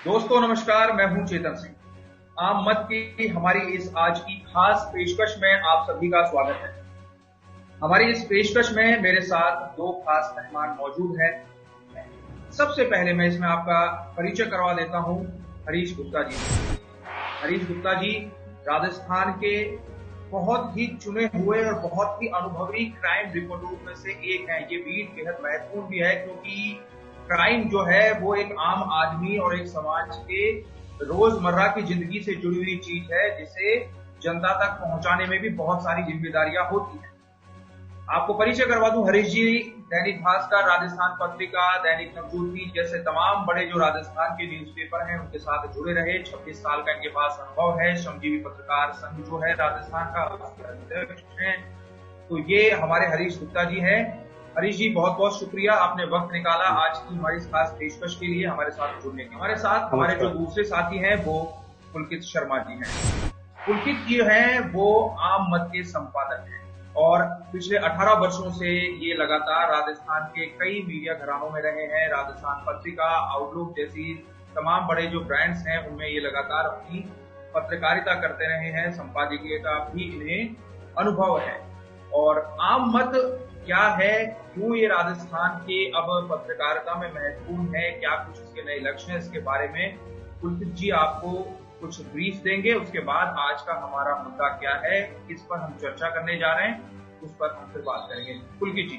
दोस्तों नमस्कार, मैं हूं चेतन सिंह। आम मत की हमारी इस आज की खास पेशकश में आप सभी का स्वागत है। हमारी इस पेशकश में मेरे साथ दो खास मेहमान मौजूद हैं। सबसे पहले मैं इसमें आपका परिचय करवा देता हूं हरीश गुप्ता जी से। हरीश गुप्ता जी राजस्थान के बहुत ही चुने हुए और बहुत ही अनुभवी क्राइम रिपोर्टरों में से एक हैं। ये बीट बेहद महत्वपूर्ण भी है क्योंकि क्राइम जो है वो एक आम आदमी और एक समाज के रोजमर्रा की जिंदगी से जुड़ी हुई चीज है, जिसे जनता तक पहुंचाने में भी बहुत सारी जिम्मेदारियां होती हैं। आपको परिचय करवा दूं हरीश जी, दैनिक भास्कर, राजस्थान पत्रिका, दैनिक नवज्योति जैसे तमाम बड़े जो राजस्थान के न्यूज़पेपर हैं उनके साथ जुड़े रहे। 26 साल का इनके पास अनुभव है। श्रमजीवी पत्रकार संघ जो है राजस्थान का, उसके अध्यक्ष हैं। तो ये हमारे हरीश गुप्ता जी हैं। हरीश जी, बहुत बहुत शुक्रिया, आपने वक्त निकाला आज की हमारी इस खास पेशकश के लिए हमारे साथ जुड़ने के। हमारे साथ हमारे जो दूसरे साथी हैं वो पुलकित शर्मा जी हैं। पुलकित जी हैं वो आम मत के संपादक हैं और पिछले 18 वर्षों से ये लगातार राजस्थान के कई मीडिया घरानों में रहे हैं। राजस्थान पत्रिका, आउटलुक जैसी तमाम बड़े जो ब्रांड्स हैं उनमें ये लगातार अपनी पत्रकारिता करते रहे हैं। संपादकीय का भी इन्हें अनुभव है। और आम मत क्या है, क्यों ये राजस्थान के अब पत्रकारिता में महत्वपूर्ण है, क्या कुछ इसके नए लक्ष्य हैं, इसके बारे में पुलकित जी आपको कुछ ब्रीफ देंगे। उसके बाद आज का हमारा मुद्दा क्या है, किस पर हम चर्चा करने जा रहे हैं, उस पर हम फिर बात करेंगे। पुलकित जी।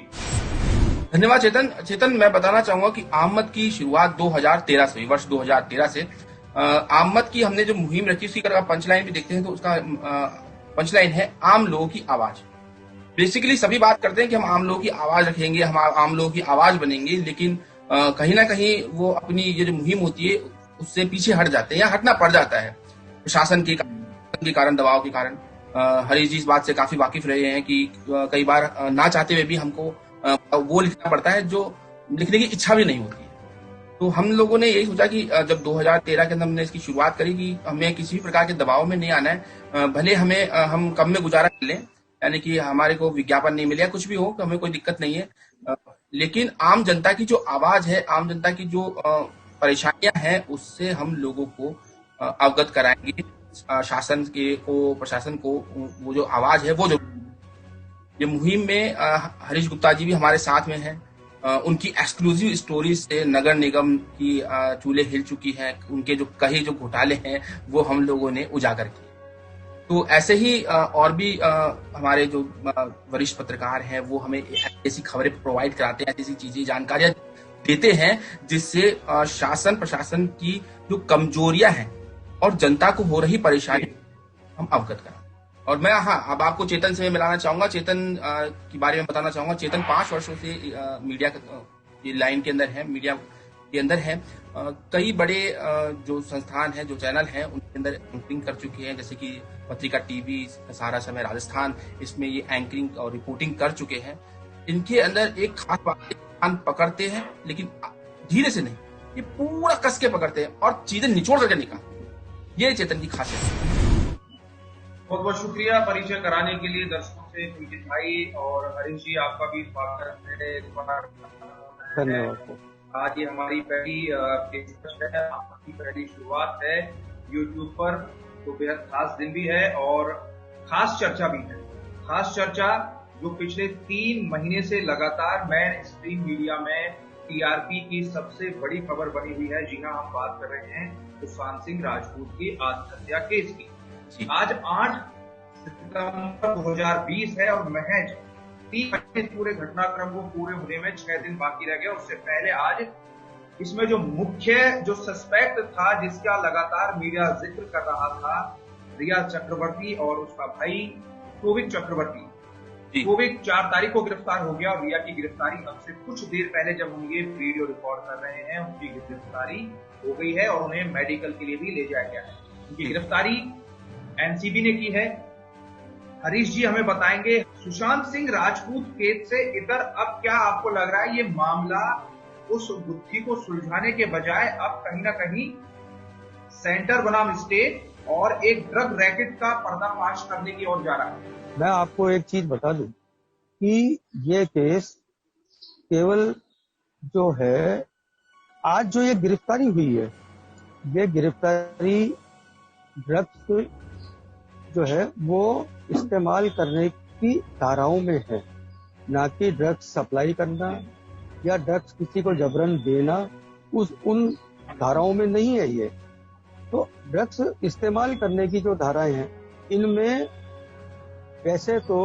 धन्यवाद चेतन, मैं बताना चाहूंगा कि आम मत की शुरुआत 2013 से हुई, वर्ष 2013 से। आम मत की हमने जो मुहिम रखी उसकी अगर आप पंचलाइन भी देखते हैं तो उसका पंचलाइन है आम लोगों की आवाज। बेसिकली सभी बात करते हैं कि हम आम लोगों की आवाज रखेंगे, हम आम लोगों की आवाज बनेंगे, लेकिन कहीं ना कहीं वो अपनी ये जो मुहिम होती है उससे पीछे हट जाते हैं या हटना पड़ जाता है प्रशासन के कारण, दबाव के कारण। हरीश जी इस बात से काफी वाकिफ रहे हैं कि कई बार ना चाहते हुए भी हमको वो लिखना पड़ता है जो लिखने की इच्छा भी नहीं होती है। तो हम लोगों ने यही सोचा कि जब 2013 के अंदर हमने इसकी शुरुआत करी कि हमें किसी भी प्रकार के दबाव में नहीं आना है। भले हमें हम कम में गुजारा कर लें, यानी कि हमारे को विज्ञापन नहीं मिले या कुछ भी हो, हमें कोई दिक्कत नहीं है, लेकिन आम जनता की जो आवाज है, आम जनता की जो परेशानियां हैं, उससे हम लोगों को अवगत कराएंगे। शासन के को, प्रशासन को वो जो आवाज है वो जो ये मुहिम में हरीश गुप्ता जी भी हमारे साथ में हैं। उनकी एक्सक्लूसिव स्टोरीज से नगर निगम की चूल्हे हिल चुकी हैं, उनके जो कहे जो घोटाले हैं वो हम लोगों ने उजागर किए। तो ऐसे ही और भी हमारे जो वरिष्ठ पत्रकार हैं वो हमें ऐसी खबरें प्रोवाइड कराते हैं, ऐसी चीजें, जानकारियां देते हैं जिससे शासन प्रशासन की जो कमजोरियां हैं और जनता को हो रही परेशानी हम अवगत करें। और मैं अब आपको चेतन से मिलाना चाहूंगा, चेतन के बारे में बताना चाहूंगा। चेतन 5 वर्षों से मीडिया ये लाइन के अंदर है, मीडिया के अंदर है। कई बड़े जो संस्थान है, जो चैनल है, उनके अंदर एंकरिंग कर चुके हैं, जैसे कि पत्रिका टीवी, सारा समय राजस्थान, इसमें ये एंकरिंग और रिपोर्टिंग कर चुके हैं। इनके अंदर एक खास बात पकड़ते हैं, लेकिन धीरे से नहीं, ये पूरा कस के पकड़ते हैं और चीजें निचोड़ करके निकालते हैं। ये चेतन की खासियत है। बहुत बहुत शुक्रिया परिचय कराने के लिए दर्शकों से पुलकित भाई। और हरीश जी, आपका भी स्वागत है। धन्यवाद। आज ये हमारी पहली पेशकश है, आपकी पहली शुरुआत है यूट्यूब पर, तो बेहद खास दिन भी है और खास चर्चा भी है। खास चर्चा जो पिछले 3 महीने से लगातार मेन स्ट्रीम मीडिया में टीआरपी की सबसे बड़ी खबर बनी हुई है। जी हाँ, हम बात कर रहे हैं सुशांत सिंह राजपूत की आत्महत्या केस की। आज 8 सितंबर 2020 है और महज 3 महीने पूरे घटनाक्रम को पूरे होने में 6 दिन बाकी रह गए। उससे पहले आज इसमें जो मुख्य जो सस्पेक्ट था, जिसका लगातार मीडिया जिक्र कर रहा था, रिया चक्रवर्ती और उसका भाई कोविक चक्रवर्ती। कोविक 4 तारीख को गिरफ्तार हो गया और रिया की गिरफ्तारी अब से कुछ देर पहले, जब हम ये वीडियो रिकॉर्ड कर रहे हैं, उनकी गिरफ्तारी हो गई है और उन्हें मेडिकल के लिए भी ले जाया गया है। उनकी गिरफ्तारी एनसीबी ने की है। हरीश जी हमें बताएंगे सुशांत सिंह राजपूत केस से इधर अब क्या आपको लग रहा है, ये मामला उस गुत्थी को सुलझाने के बजाय अब कहीं ना कहीं सेंटर बनाम स्टेट और एक ड्रग रैकेट का पर्दाफाश करने की ओर जा रहा है? मैं आपको एक चीज बता दूं कि ये केस केवल जो है, आज जो ये गिरफ्तारी हुई है, ये गिरफ्तारी ड्रग्स जो है वो इस्तेमाल करने की धाराओं में है, ना कि ड्रग्स सप्लाई करना या ड्रग्स किसी को जबरन देना, उन धाराओं में नहीं है ये। तो ड्रग्स इस्तेमाल करने की जो धाराएं हैं इनमें वैसे तो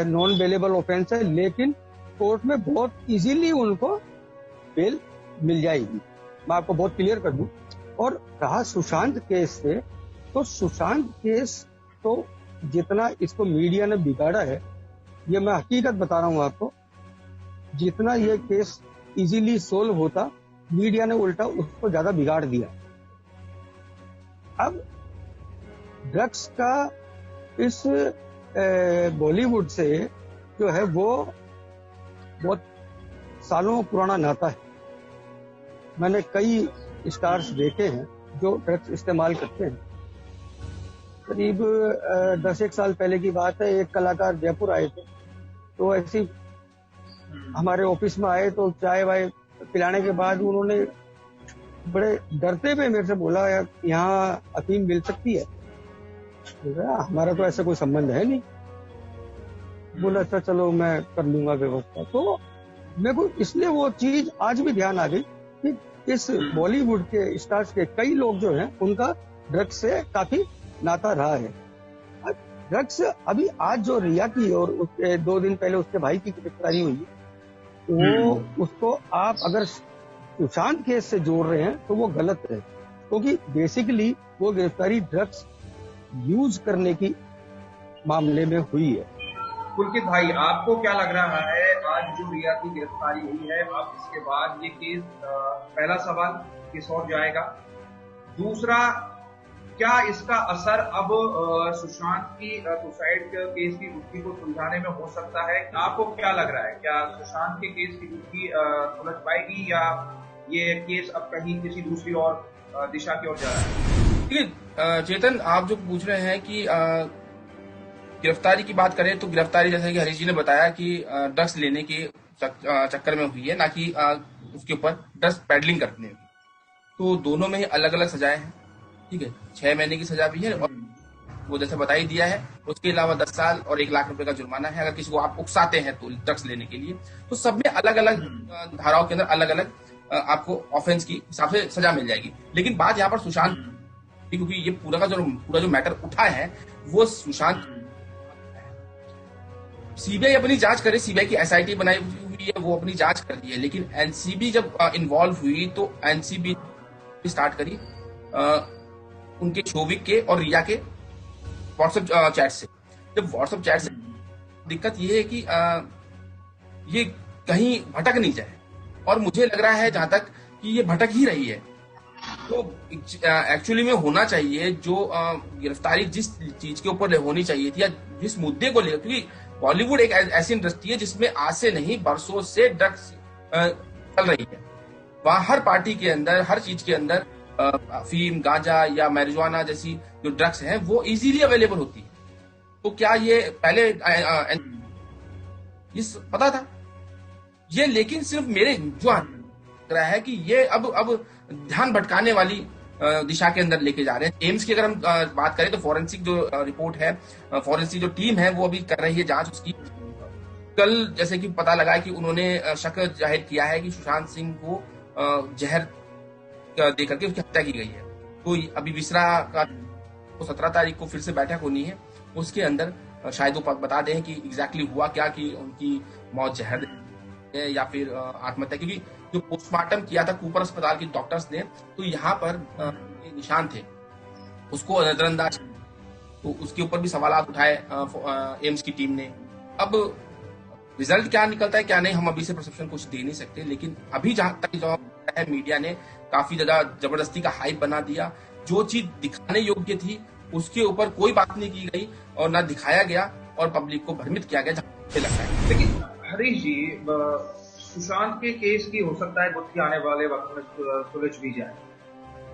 नॉन बेलेबल ऑफेंस है, लेकिन कोर्ट में बहुत इजीली उनको बेल मिल जाएगी। मैं आपको बहुत क्लियर कर दूं। और रहा सुशांत केस से, तो सुशांत केस तो जितना इसको मीडिया ने बिगाड़ा है, ये मैं हकीकत बता रहा हूं आपको, जितना ये केस इजीली सोल्व होता, मीडिया ने उल्टा उसको ज्यादा बिगाड़ दिया। अब ड्रग्स का इस बॉलीवुड से जो है वो बहुत सालों पुराना नाता है। मैंने कई स्टार्स देखे हैं जो ड्रग्स इस्तेमाल करते हैं। करीब 10 साल पहले की बात है, एक कलाकार जयपुर आए थे, तो ऐसी हमारे ऑफिस में आए तो चाय वाय पिलाने के बाद उन्होंने बड़े डरते हुए मेरे से बोला, यार यहाँ अफीम मिल सकती है? हमारा तो ऐसा कोई संबंध है नहीं। बोला अच्छा चलो मैं कर लूंगा व्यवस्था। तो मेरे को इसलिए वो चीज आज भी ध्यान आ गई कि इस बॉलीवुड के स्टार्स के कई लोग जो हैं उनका ड्रग्स से काफी नाता रहा है। ड्रग्स अभी आज जो रिया की और उसके 2 दिन पहले उसके भाई की गिरफ्तारी हुई है, वो उसको आप अगर सुशांत केस से जोड़ रहे हैं तो वो गलत है, क्योंकि बेसिकली वो गिरफ्तारी ड्रग्स यूज करने की मामले में हुई है। पुलकित भाई, आपको क्या लग रहा है आज जो रिया की गिरफ्तारी हुई है, अब इसके बाद ये केस, पहला सवाल किस ओर जाएगा? दूसरा, क्या इसका असर अब सुशांत की सुसाइड केस की गुत्थी को सुलझाने में हो सकता है? आपको क्या लग रहा है, क्या सुशांत के केस की गुत्थी सुलझ पाएगी या ये केस अब कहीं किसी दूसरी और दिशा की ओर जा रहा है? देखिए चेतन, आप जो पूछ रहे हैं कि गिरफ्तारी की बात करें तो गिरफ्तारी जैसे कि हरीश जी ने बताया कि ड्रग्स लेने के चक्कर में हुई है, ना कि उसके ऊपर ड्रग्स पेडलिंग करने की। तो दोनों में ही अलग अलग सजाएं हैं, ठीक है। 6 महीने की सजा भी है और वो जैसे बता ही दिया है, उसके अलावा 10 साल और 1 लाख रुपए का जुर्माना है अगर किसी को आप उकसाते हैं तो ड्रग्स लेने के लिए। तो सब में अलग अलग धाराओं के अंदर अलग अलग आपको ऑफेंस की हिसाब से सजा मिल जाएगी। लेकिन बात यहाँ पर सुशांत, क्योंकि ये पूरा जो मैटर उठा है वो सुशांत, सीबीआई अपनी जांच करे, सीबीआई की एसआईटी बनाई हुई है, वो अपनी जांच कर रही है। लेकिन एनसीबी जब इन्वॉल्व हुई तो एनसीबी स्टार्ट करी उनके शोविक के और रिया के व्हाट्सएप चैट से। जब व्हाट्सएप चैट से दिक्कत ये है कि ये कहीं भटक नहीं जाए, और मुझे लग रहा है जहां तक कि ये भटक ही रही है। तो एक्चुअली में होना चाहिए जो गिरफ्तारी जिस चीज के ऊपर होनी चाहिए थी या जिस मुद्दे को लेकर, क्योंकि बॉलीवुड एक ऐसी इंडस्ट्री है जिसमें आज से नहीं बरसों से ड्रग्स चल रही है। वहां हर पार्टी के अंदर, हर चीज के अंदर अफीम, गांजा या मैरिजुआना जैसी जो ड्रग्स हैं वो इजीली अवेलेबल होती है। तो क्या ये पहले ये पता था ये? लेकिन सिर्फ मेरे जो लग रहा है कि ये अब ध्यान भटकाने वाली दिशा के अंदर लेके जा रहे हैं। एम्स की अगर हम बात करें तो फॉरेंसिक जो रिपोर्ट है, फॉरेंसिक जो टीम है वो अभी कर रही है जांच उसकी। कल जैसे कि पता लगा कि उन्होंने शक जाहिर किया है कि सुशांत सिंह को जहर देकर के उसकी हत्या की गई है। तो अभी विसरा का 17 तारीख को फिर से बैठक होनी है, उसके अंदर शायद वो बता दें कि एग्जैक्टली हुआ क्या, कि उनकी मौत जहर है या फिर आत्महत्या। क्योंकि जो पोस्टमार्टम किया था कूपर अस्पताल के डॉक्टर्स ने, तो यहाँ पर निशान थे, उसको नजरअंदाज, तो उसके ऊपर भी सवाल उठाए एम्स की टीम ने। अब रिजल्ट क्या निकलता है क्या नहीं, हम अभी से परसेप्शन कुछ दे नहीं सकते। लेकिन अभी जहां तक जो है, मीडिया ने काफी ज्यादा जबरदस्ती का हाइप बना दिया। जो चीज दिखाने योग्य थी उसके ऊपर कोई बात नहीं की गई और ना दिखाया गया और पब्लिक को भ्रमित किया गया, जहां लगता है। लेकिन हरीश जी, सुशांत के केस की हो सकता है गुत्थी आने वाले वक्त में सुलझ भी जाए,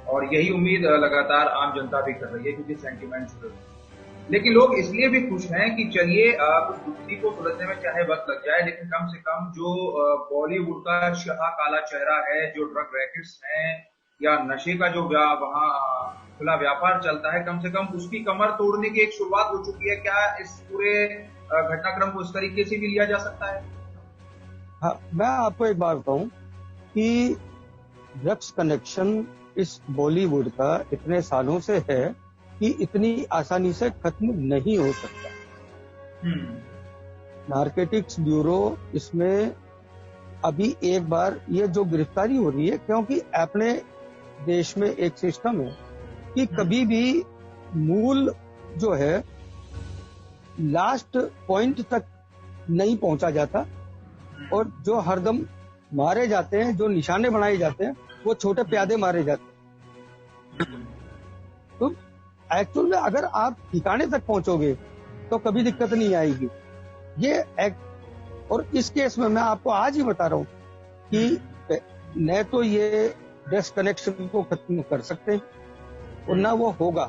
और यही उम्मीद लगातार आम जनता भी कर रही है, क्योंकि सेंटिमेंट्स। लेकिन लोग इसलिए भी खुश हैं कि चलिए उस गुत्थी को सुलझने में चाहे वक्त लग जाए, लेकिन कम से कम जो बॉलीवुड का शाह काला चेहरा है, जो ड्रग रैकेट्स हैं, या नशे का जो वहाँ खुला व्यापार चलता है, कम से कम उसकी कमर तोड़ने की एक शुरुआत हो चुकी है। क्या इस पूरे घटनाक्रम को इस तरीके से भी लिया जा सकता है? हाँ, मैं आपको एक बात बताऊं कि ड्रग्स कनेक्शन इस बॉलीवुड का इतने सालों से है कि इतनी आसानी से खत्म नहीं हो सकता। नारकोटिक्स ब्यूरो इसमें अभी एक बार ये जो गिरफ्तारी हो रही है, क्योंकि अपने देश में एक सिस्टम है कि कभी भी मूल जो है लास्ट पॉइंट तक नहीं पहुंचा जाता, और जो हरदम मारे जाते हैं, जो निशाने बनाए जाते हैं, वो छोटे प्यादे मारे जाते हैं। तो एक्चुअल में अगर आप ठिकाने तक पहुंचोगे तो कभी दिक्कत नहीं आएगी। ये और इस केस में मैं आपको आज ही बता रहा हूं कि न तो ये ड्रग्स कनेक्शन को खत्म कर सकते हैं और ना वो होगा,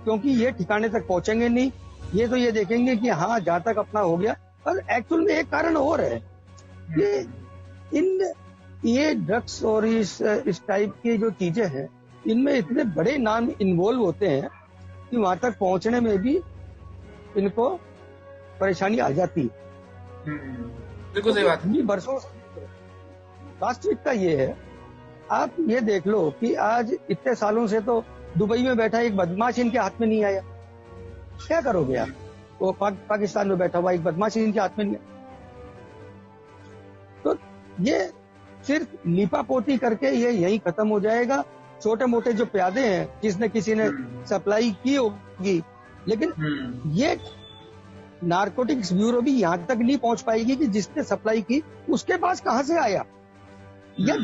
क्योंकि ये ठिकाने तक पहुंचेंगे नहीं। ये तो ये देखेंगे कि हाँ जहां तक अपना हो गया। और एक्चुअल में एक कारण और है कि ये ड्रग्स और इस टाइप की जो चीजें हैं, इनमें इतने बड़े नाम इन्वॉल्व होते हैं कि वहां तक पहुंचने में भी इनको परेशानी आ जाती है। बिल्कुल सही बात है। बरसों वास्तविकता ये है, आप ये देख लो कि आज इतने सालों से तो दुबई में बैठा एक बदमाश इनके हाथ में नहीं आया। क्या करोगे आप? वो पाकिस्तान में बैठा हुआ एक बदमाश इनके हाथ में नहीं आया। तो ये सिर्फ लीपापोती करके ये यहीं खत्म हो जाएगा। छोटे मोटे जो प्यादे हैं, जिसने किसी ने सप्लाई की होगी, लेकिन ये नारकोटिक्स ब्यूरो भी यहां तक नहीं पहुंच पाएगी कि जिसने सप्लाई की उसके पास कहां से आया, या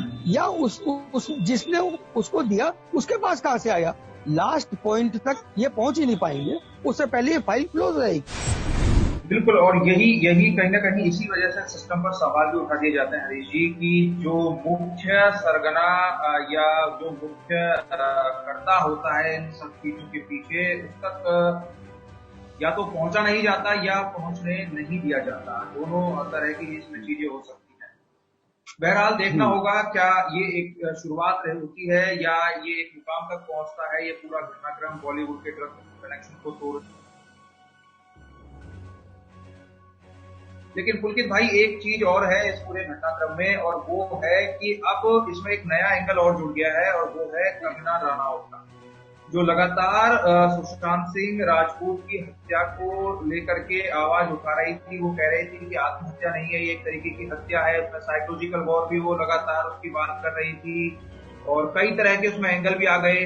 जिसने उसको दिया उसके पास कहां से आया। लास्ट पॉइंट तक ये पहुंच ही नहीं पाएंगे, उससे पहले ये फाइल क्लोज रहेगी। बिल्कुल, और यही कहीं ना कहीं इसी वजह से सिस्टम पर सवाल भी उठा दिए जाते हैं हरीश जी, कि जो मुख्य सरगना या जो मुख्य कर्ता होता है इन सब चीजों के पीछे, उस तक या तो पहुंचा नहीं जाता या पहुंचने नहीं दिया जाता। दोनों तरह की इसमें चीजें हो सकती हैं। बहरहाल देखना होगा क्या ये एक शुरुआत होती है या ये एक मुकाम तक पहुंचता है, ये पूरा घटनाक्रम बॉलीवुड के ड्रग कनेक्शन को तोड़। लेकिन पुलकित भाई, एक चीज और है इस पूरे घटनाक्रम में, और वो है कि अब इसमें एक नया एंगल और जुड़ गया है, और वो है कंगना रनौत का, जो लगातार सुशांत सिंह राजपूत की हत्या को लेकर के आवाज उठा रही थी। वो कह रही थी कि आत्महत्या नहीं है, ये एक तरीके की हत्या है। उसमें साइकोलॉजिकल वॉर भी वो लगातार उसकी बात कर रही थी, और कई तरह के उसमें एंगल भी आ गए।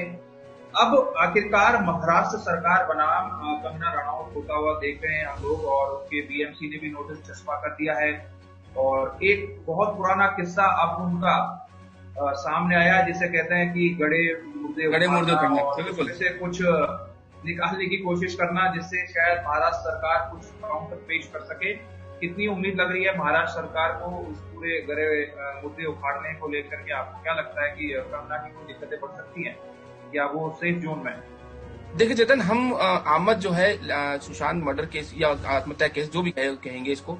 अब आखिरकार महाराष्ट्र सरकार बनाम कंगना रनौत होता हुआ देख रहे हैं हम लोग, और उसके बीएमसी ने भी नोटिस चस्पा कर दिया है। और एक बहुत पुराना किस्सा अब उनका सामने आया, जिसे कहते हैं कि गड़े मुर्दे करना, उसमें से कुछ निकालने की कोशिश करना, जिससे शायद महाराष्ट्र सरकार कुछ काउंटर पेश कर सके। कितनी उम्मीद लग रही है महाराष्ट्र सरकार को उस पूरे गड़े मुद्दे उखाड़ने को लेकर के? आपको क्या लगता है कि कंगना की कोई दिक्कतें बढ़ सकती हैं या वो सेफ जोन में? देखिए चेतन, हम आमद जो है सुशांत मर्डर केस या आत्महत्या केस जो भी कहेंगे इसको,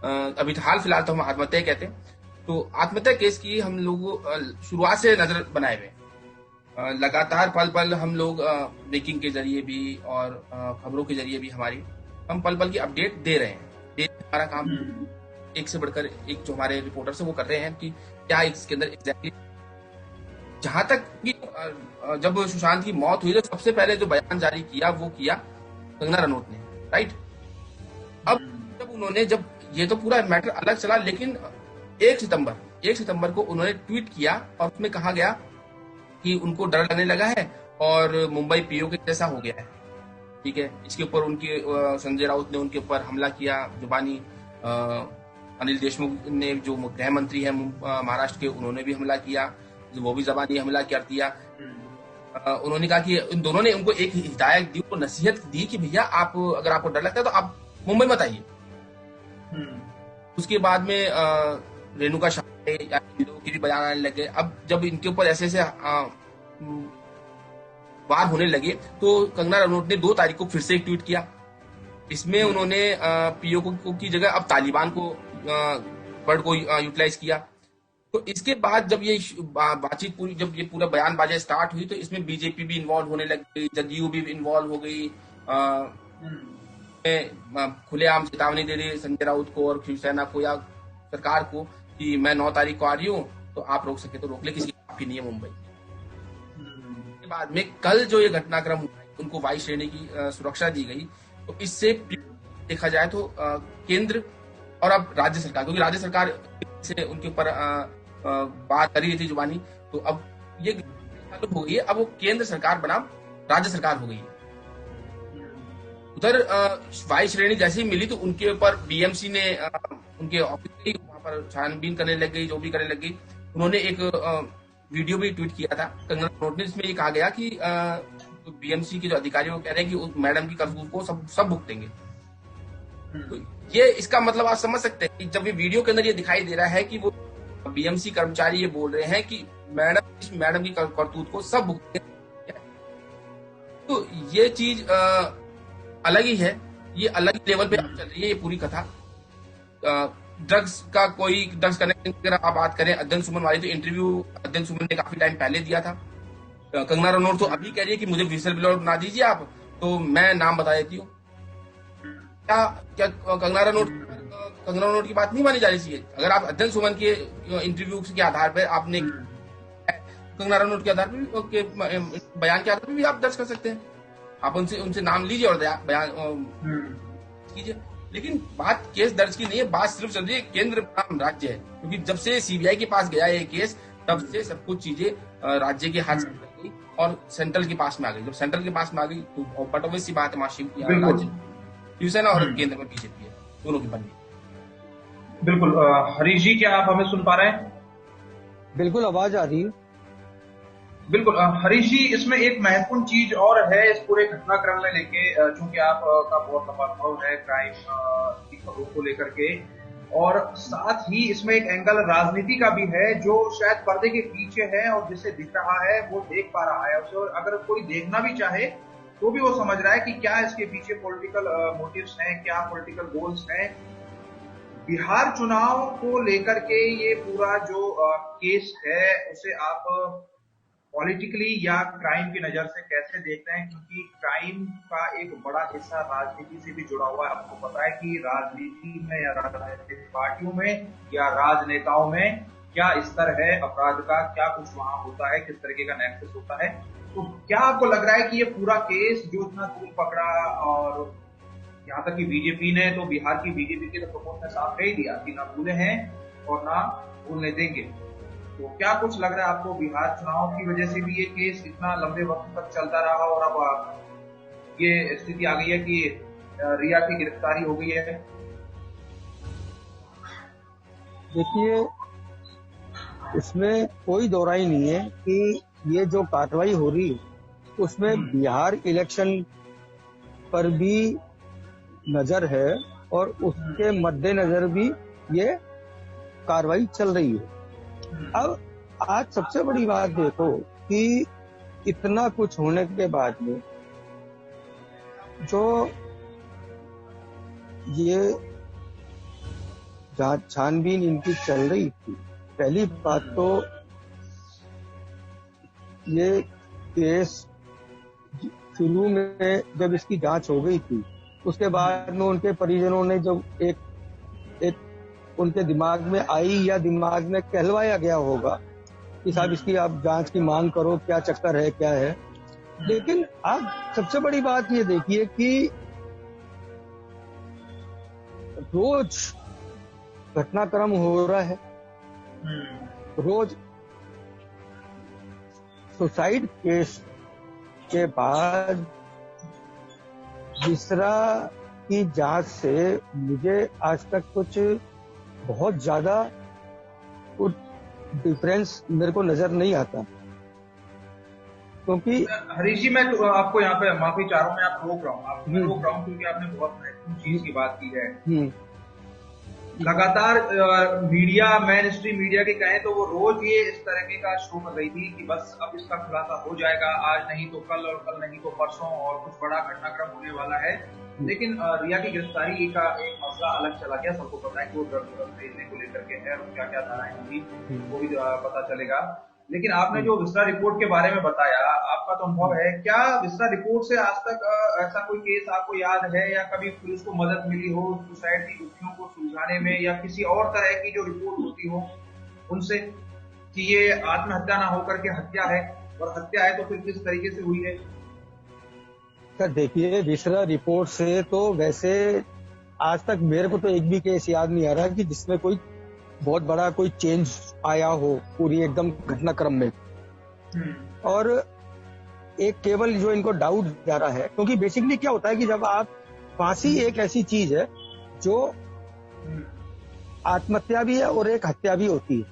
अभी हाल फिलहाल तो हम आत्महत्या कहते हैं। तो आत्महत्या केस की हम लोग शुरुआत से नजर बनाए हुए, लगातार पल पल हम लोग ब्रेकिंग के जरिए भी और खबरों के जरिए भी हम पल पल की अपडेट दे रहे हैं। हमारा काम एक से बढ़कर एक जो हमारे रिपोर्टर से वो कर रहे हैं कि क्या इसके अंदर एग्जैक्टली। जहां तक कि जब सुशांत की मौत हुई तो सबसे पहले जो बयान जारी किया वो किया कंगना रनौत ने, राइट। अब जब ये तो पूरा मैटर अलग चला, लेकिन 1 सितंबर को उन्होंने ट्वीट किया और उसमें कहा गया कि उनको डर लगने लगा है और मुंबई पीओ के जैसा हो गया है, ठीक है। इसके ऊपर उनके संजय राउत ने उनके ऊपर हमला किया जुबानी। अनिल देशमुख ने जो गृह मंत्री है महाराष्ट्र के, उन्होंने भी हमला किया, वो भी जबानी हमला कर दिया। उन्होंने कहा कि इन दोनों ने उनको एक हिदायत दी, उनको नसीहत दी कि भैया आप अगर आपको डर लगता है तो आप मुंबई मत आइए। उसके बाद में रेणुका शर्मा के भी बयान आने लगे। अब जब इनके ऊपर ऐसे वार होने लगे तो कंगना रनौत ने 2 तारीख को फिर से एक ट्वीट किया। इसमें उन्होंने पीओ की जगह अब तालिबान को वर्ड को यूटिलाइज किया। तो इसके बाद जब ये बातचीत पूरी, जब ये पूरा बयानबाजी स्टार्ट हुई, तो इसमें बीजेपी भी इन्वॉल्व होने लग गई, जदयू भी इन्वॉल्व हो गई। खुलेआम चेतावनी दे रही है संजय राउत को और शिवसेना को या सरकार को कि मैं 9 तारीख को आ रही हूँ, तो आप रोक सके तो रोक ले, किसी की नहीं है मुंबई। के बाद में कल जो ये घटनाक्रम हुआ, उनको वायु श्रेणी की सुरक्षा दी गई। तो इससे देखा जाए तो केंद्र और अब राज्य सरकार, क्योंकि राज्य सरकार से उनके ऊपर बात करी थी जुबानी, तो अब ये चालू हो गई है। अब वो केंद्र सरकार बनाम राज्य सरकार हो गई है। उधर वायु श्रेणी जैसे ही मिली तो उनके ऊपर बीएमसी ने उनके ऑफिस वहां पर छानबीन करने लग गई, जो भी करने लग गई। उन्होंने एक वीडियो भी ट्वीट किया था कंगना रनौत ने, जिसमें ये कहा गया कि बीएमसी के जो अधिकारी वो कह रहे हैं कि उस मैडम की करतूत को सब भुगतेंगे। तो ये इसका मतलब आप समझ सकते हैं कि जब ये वीडियो के अंदर ये दिखाई दे रहा है कि वो बीएमसी कर्मचारी ये बोल रहे हैं कि मैडम की करतूत को सब भुगतेंगे, तो ये चीज अलग ही है, ये अलग लेवल पे चल रही है ये पूरी कथा। ड्रग्स कनेक्शन की अगर आप बात करें अध्ययन सुमन वाली, तो इंटरव्यू अध्ययन सुमन ने काफी टाइम पहले दिया था। कंगना रनौत तो अभी कह रही है कि मुझे विसल ब्लोअर बना दीजिए आप, तो मैं नाम बता देती हूँ। क्या कंगना रनौत की बात नहीं मानी जानी चाहिए? अगर आप अध्ययन सुमन के इंटरव्यू के आधार पर आपने कंगना रनौत के आधार पर बयान के आधार पर भी आप दर्ज कर सकते हैं, आप उनसे नाम लीजिए और बयान कीजिए। लेकिन बात केस दर्ज की नहीं है, बात सिर्फ चल रही है केंद्र बनाम राज्य है, क्योंकि जब से सीबीआई के पास गया ये केस, तब से सब कुछ चीजें राज्य के हाथ से गई और सेंट्रल के पास में आ गई। जब सेंट्रल के पास में आ गई तो बट ऑब्वियस सी बात है, शिवसेना और केंद्र में बीजेपी है, दोनों की बननी। बिल्कुल। हरीश जी, क्या आप हमें सुन पा रहे हैं? बिल्कुल, आवाज आ रही है। बिल्कुल। हरीश जी, इसमें एक महत्वपूर्ण चीज और है इस पूरे घटनाक्रम में लेके, चूंकि आपका बहुत लंबा अनुभव है क्राइम की खबरों को लेकर के, और साथ ही इसमें एक एंगल राजनीति का भी है जो शायद पर्दे के पीछे है और जिसे दिख रहा है वो देख पा रहा है उसे, और अगर कोई देखना भी चाहे तो भी वो समझ रहा है कि क्या इसके पीछे पॉलिटिकल मोटिव्स हैं, क्या पॉलिटिकल गोल्स हैं। बिहार चुनाव को लेकर के ये पूरा जो केस है उसे आप पॉलिटिकली या क्राइम की नजर से कैसे देखते हैं? क्योंकि क्राइम का एक बड़ा हिस्सा राजनीति से भी जुड़ा हुआ है। आपको पता है कि राजनीति में या राजनीतिक पार्टियों में या राजनेताओं में क्या स्तर है अपराध का, क्या कुछ वहां होता है, किस तरीके का नेक्सस होता है। तो क्या आपको लग रहा है कि ये पूरा केस जो इतना तूल पकड़ा, और यहाँ तक कि बीजेपी ने तो, बिहार की बीजेपी के तो प्रमुख ने साफ कह ही दिया कि ना भूले हैं और ना भूलने देंगे, तो क्या कुछ लग रहा है आपको बिहार चुनाव की वजह से भी ये केस इतना लंबे वक्त तक चलता रहा और अब ये स्थिति आ गई है कि रिया की गिरफ्तारी हो गई है? देखिए, इसमें कोई दोहराई नहीं है कि ये जो कार्रवाई हो रही है उसमें बिहार इलेक्शन पर भी नजर है और उसके मद्देनजर भी ये कार्रवाई चल रही है। अब आज सबसे बड़ी बात देखो कि इतना कुछ होने के बाद में जो ये छानबीन इनकी चल रही थी, पहली बात तो ये केस शुरू में जब इसकी जांच हो गई थी, उसके बाद में उनके परिजनों ने जब एक उनके दिमाग में आई या दिमाग में कहलवाया गया होगा कि साहब इसकी आप जांच की मांग करो, क्या चक्कर है, क्या है। लेकिन अब सबसे बड़ी बात ये देखिए कि रोज घटनाक्रम हो रहा है, रोज सुसाइड केस के बाद मिश्रा की जांच से मुझे आज तक कुछ बहुत ज्यादा कुछ डिफरेंस मेरे को नजर नहीं आता, क्योंकि हरीश जी मैं तो आपको यहाँ पे माफी चाह रहा हूँ, मैं आपको रोक रहा हूँ क्योंकि आपने बहुत महत्वपूर्ण चीज की बात की है। लगातार मीडिया, मेन स्ट्रीम मीडिया की कहें तो वो रोज ये इस तरह का शो कर रही थी कि बस अब इसका खुलासा हो जाएगा, आज नहीं तो कल और कल नहीं तो परसों, और कुछ बड़ा घटनाक्रम होने वाला है। लेकिन रिया की गिरफ्तारी का एक मसला अलग चला गया। सबको पता है कि वो ड्रग भेजने को लेकर के है, और क्या क्या धाराएं होंगी वो भी पता चलेगा। लेकिन आपने जो विस्तार रिपोर्ट के बारे में बताया, आपका तो अनुभव है, क्या विस्तार रिपोर्ट से आज तक ऐसा कोई केस आपको याद है, या कभी पुलिस को मदद मिली हो सुसाइड की गुत्थियों को सुलझाने में, या किसी और तरह की जो रिपोर्ट होती हो उनसे, कि ये आत्महत्या ना होकर के हत्या है, और हत्या है तो फिर किस तरीके से हुई है? सर देखिए, विस्तार रिपोर्ट से तो वैसे आज तक मेरे को तो एक भी केस याद नहीं आ रहा कि जिसमें कोई बहुत बड़ा कोई चेंज आया हो पूरी एकदम घटनाक्रम में। और एक केवल जो इनको डाउट जा रहा है, क्योंकि बेसिकली क्या होता है कि जब आप, फांसी एक ऐसी चीज है जो आत्महत्या भी है और एक हत्या भी होती है,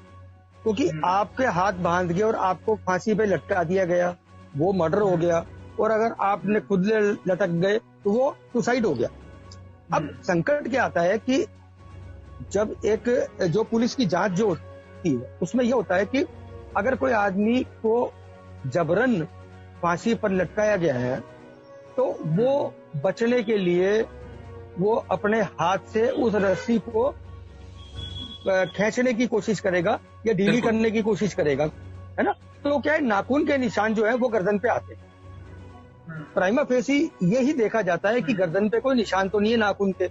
क्योंकि आपके हाथ बांध के और आपको फांसी पे लटका दिया गया, वो मर्डर हो गया, और अगर आपने खुद लटक गए तो वो सुसाइड हो गया। अब संकट क्या आता है कि जब एक जो पुलिस की जांच जो होती है उसमें यह होता है कि अगर कोई आदमी को जबरन फांसी पर लटकाया गया है तो वो बचने के लिए वो अपने हाथ से उस रस्सी को खींचने की कोशिश करेगा या ढीली करने की कोशिश करेगा, है ना। तो क्या है, नाखून के निशान जो है वो गर्दन पे आते हैं। प्राइमा फेसी यही देखा जाता है कि गर्दन पे कोई निशान तो नहीं है नाखून के,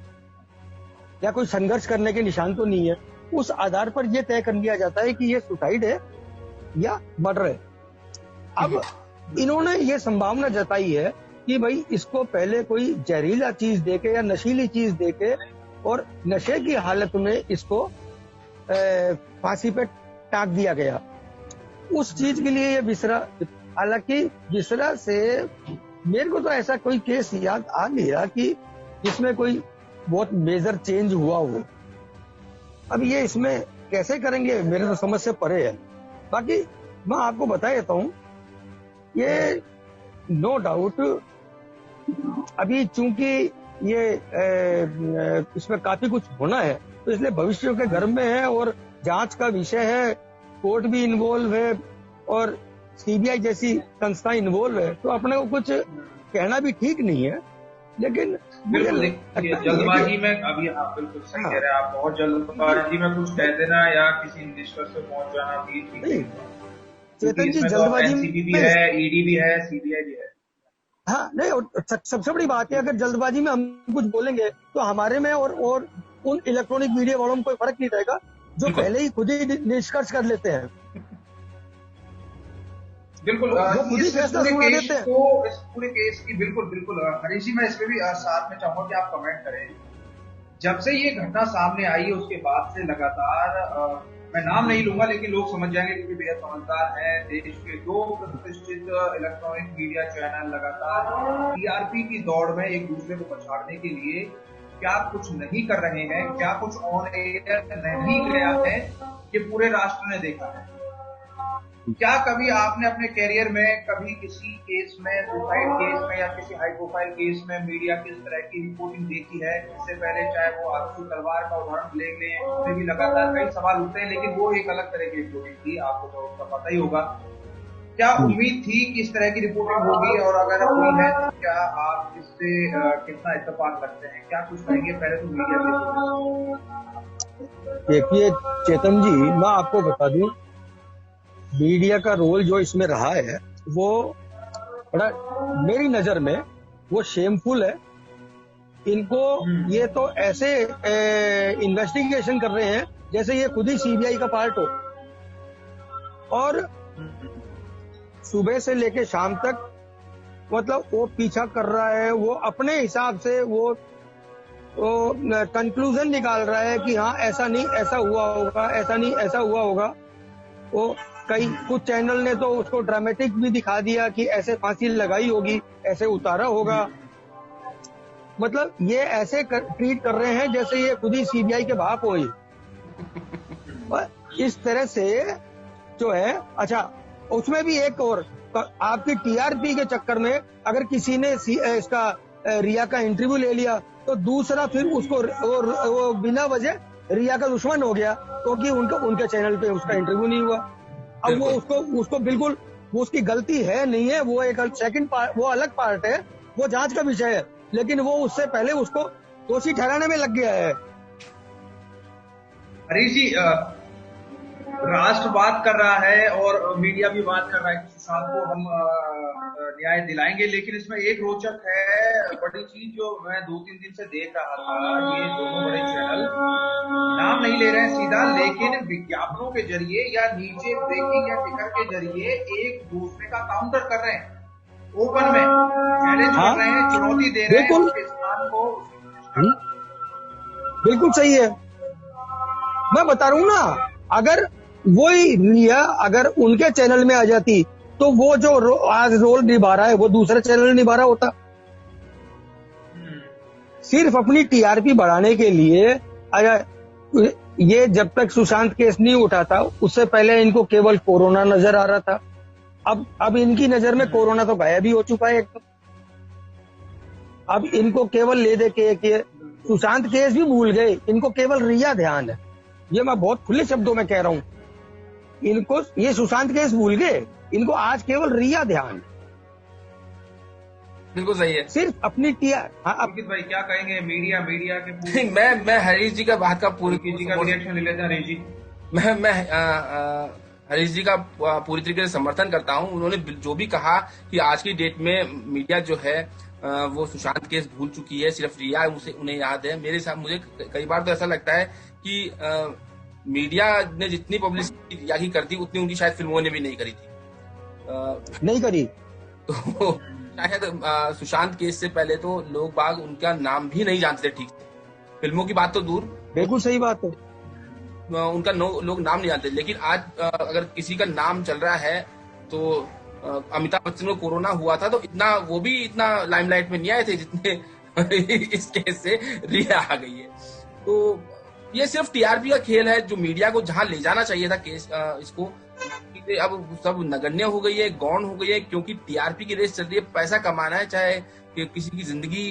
या कोई संघर्ष करने के निशान तो नहीं है। उस आधार पर यह तय कर लिया जाता है कि ये सुसाइड है या मर्डर है। अब इन्होंने ये संभावना जताई है कि भाई इसको पहले कोई जहरीला चीज देके या नशीली चीज देके और नशे की हालत में इसको फांसी पे टांग दिया गया। उस चीज के लिए ये विसरा, हालांकि विसरा से मेरे को तो ऐसा कोई केस याद आ नहीं रहा कि जिसमें कोई बहुत मेजर चेंज हुआ हो। अब ये इसमें कैसे करेंगे मेरे तो समझ से परे है। बाकी मैं आपको बता देता हूं, ये नो डाउट अभी चूंकि ये इसमें काफी कुछ होना है, तो इसलिए भविष्य के घर में है और जांच का विषय है, कोर्ट भी इन्वॉल्व है और सीबीआई जैसी संस्था इन्वॉल्व है, तो अपने को कुछ कहना भी ठीक नहीं है। लेकिन बिल्कुल देखिए, जल्दबाजी में अभी आप बिल्कुल सही कह रहे हैं, आप बहुत जल्दबाजी में कुछ कह देना या किसी निष्कर्ष पे पहुंच जाना भी ठीक नहीं। चेतन जी, जल्दबाजी भी है, ईडी भी है, सीबीआई भी है। हाँ नहीं, और सबसे बड़ी बात है, अगर जल्दबाजी में हम कुछ बोलेंगे तो हमारे में और उन इलेक्ट्रॉनिक मीडिया वालों में कोई फर्क नहीं रहेगा जो पहले ही खुद ही निष्कर्ष कर लेते हैं। बिल्कुल, इस पूरे केस की बिल्कुल हरीश जी, मैं इसमें भी साथ में चाहूंगा कि आप कमेंट करें। जब से ये घटना सामने आई उसके बाद से लगातार, मैं नाम नहीं लूंगा लेकिन लोग समझ जाएंगे क्योंकि बेहद समझदार है, देश के 2 प्रतिष्ठित इलेक्ट्रॉनिक मीडिया चैनल लगातार टीआरपी की दौड़ में एक दूसरे को पछाड़ने के लिए क्या कुछ नहीं कर रहे हैं, क्या कुछ ऑन एयर नहीं गया है, ये पूरे राष्ट्र ने देखा है। क्या कभी आपने अपने कैरियर में कभी किसी केस में, सुसाइड केस में या किसी हाई प्रोफाइल केस में मीडिया किस तरह की रिपोर्टिंग देखी है? इससे पहले चाहे वो आरती तलवार का उदाहरण ले लें, उसमें भी लगातार कई सवाल उठते हैं, लेकिन वो एक अलग तरह की रिपोर्टिंग थी, आपको तो उसका पता ही होगा। क्या उम्मीद थी कि इस तरह की रिपोर्टिंग होगी, और अगर हुई है तो क्या आप इससे कितना इत्तेफाक रखते हैं? क्या कुछ कहेंगे पहले तो मीडिया के? देखिए चेतन जी, मैं आपको बता दूं, मीडिया का रोल जो इसमें रहा है वो बड़ा, मेरी नजर में वो शेमफुल है। इनको ये तो ऐसे इन्वेस्टिगेशन कर रहे हैं जैसे ये खुद ही सीबीआई का पार्ट हो, और सुबह से लेके शाम तक मतलब वो पीछा कर रहा है, वो अपने हिसाब से वो कंक्लूजन निकाल रहा है कि हाँ ऐसा नहीं ऐसा हुआ होगा, ऐसा नहीं ऐसा हुआ होगा। वो कुछ चैनल ने तो उसको ड्रामेटिक भी दिखा दिया कि ऐसे फांसी लगाई होगी, ऐसे उतारा होगा। मतलब ये ऐसे ट्रीट कर रहे हैं जैसे ये खुद ही सीबीआई के बाप हो। इस तरह से जो है, अच्छा उसमें भी एक और, आपकी टीआरपी के चक्कर में अगर किसी ने इसका रिया का इंटरव्यू ले लिया तो दूसरा फिर उसको वो बिना वजह रिया का दुश्मन हो गया क्योंकि उनके चैनल पे उसका इंटरव्यू नहीं हुआ। अब वो उसको बिल्कुल, वो उसकी गलती है नहीं है, वो एक सेकंड पार्ट, वो अलग पार्ट है, वो जांच का विषय है, लेकिन वो उससे पहले उसको दोषी ठहराने में लग गया है। हरीश जी, राष्ट्र बात कर रहा है और मीडिया भी बात कर रहा है कि सुशांत को हम न्याय दिलाएंगे, लेकिन इसमें एक रोचक है बड़ी चीज जो मैं 2-3 दिन से देख रहा था। ये दोनों बड़े चैनल नाम नहीं ले रहे हैं सीधा, लेकिन विज्ञापनों के जरिए या नीचे ब्रेकिंग या टिकर के जरिए एक दूसरे का काउंटर कर रहे हैं, ओपन में चैलेंज कर रहे हैं, चुनौती दे रहे हैं उसके स्थान को। बिल्कुल सही है, मैं बता रहा हूं ना, अगर वही रिया अगर उनके चैनल में आ जाती तो वो जो आज रोल निभा रहा है वो दूसरे चैनल में निभा रहा होता। सिर्फ अपनी टीआरपी बढ़ाने के लिए, अगर ये जब तक सुशांत केस नहीं उठा था उससे पहले इनको केवल कोरोना नजर आ रहा था। अब इनकी नजर में कोरोना तो गायब ही हो चुका है एकदम। अब इनको केवल ले दे के सुशांत केस भी भूल गए, इनको केवल रिया ध्यान है। ये मैं बहुत खुले शब्दों में कह रहा हूं, इनको ये सुशांत केस भूल गए, इनको आज केवल रिया ध्यान। बिल्कुल सही है, सिर्फ अपनी अंकित भाई क्या कहेंगे मीडिया के मैं हरीश जी का बात का पूरी जी का रिएक्शन ले लेते हैं। हरीश जी, मैं हरीश जी का पूरी तरीके से समर्थन करता हूं। उन्होंने जो भी कहा कि आज की डेट में मीडिया जो है वो सुशांत केस भूल चुकी है, सिर्फ रिया उन्हें याद है। मेरे साथ मुझे कई बार तो ऐसा लगता है कि मीडिया ने जितनी पब्लिसिटी रिया की कर दी उतनी उनकी शायद फिल्मों ने भी नहीं करी थी, नहीं करी। तो शायद सुशांत केस से पहले तो लोग बाग उनका नाम भी नहीं जानते ठीक से, फिल्मों की बात तो दूर। बिल्कुल सही बात है, उनका लोग नाम नहीं जानते। लेकिन आज अगर किसी का नाम चल रहा है तो अमिताभ बच्चन को कोरोना हुआ था तो वो भी इतना लाइमलाइट में नहीं आए थे जितने इस केस से रिया आ गई है। तो ये सिर्फ टीआरपी का खेल है, जो मीडिया को जहां ले जाना चाहिए था केस इसको, अब सब नगण्य हो गई है, गौण हो गई है, क्योंकि टीआरपी की रेस चल रही है। पैसा कमाना है, चाहे कि किसी की जिंदगी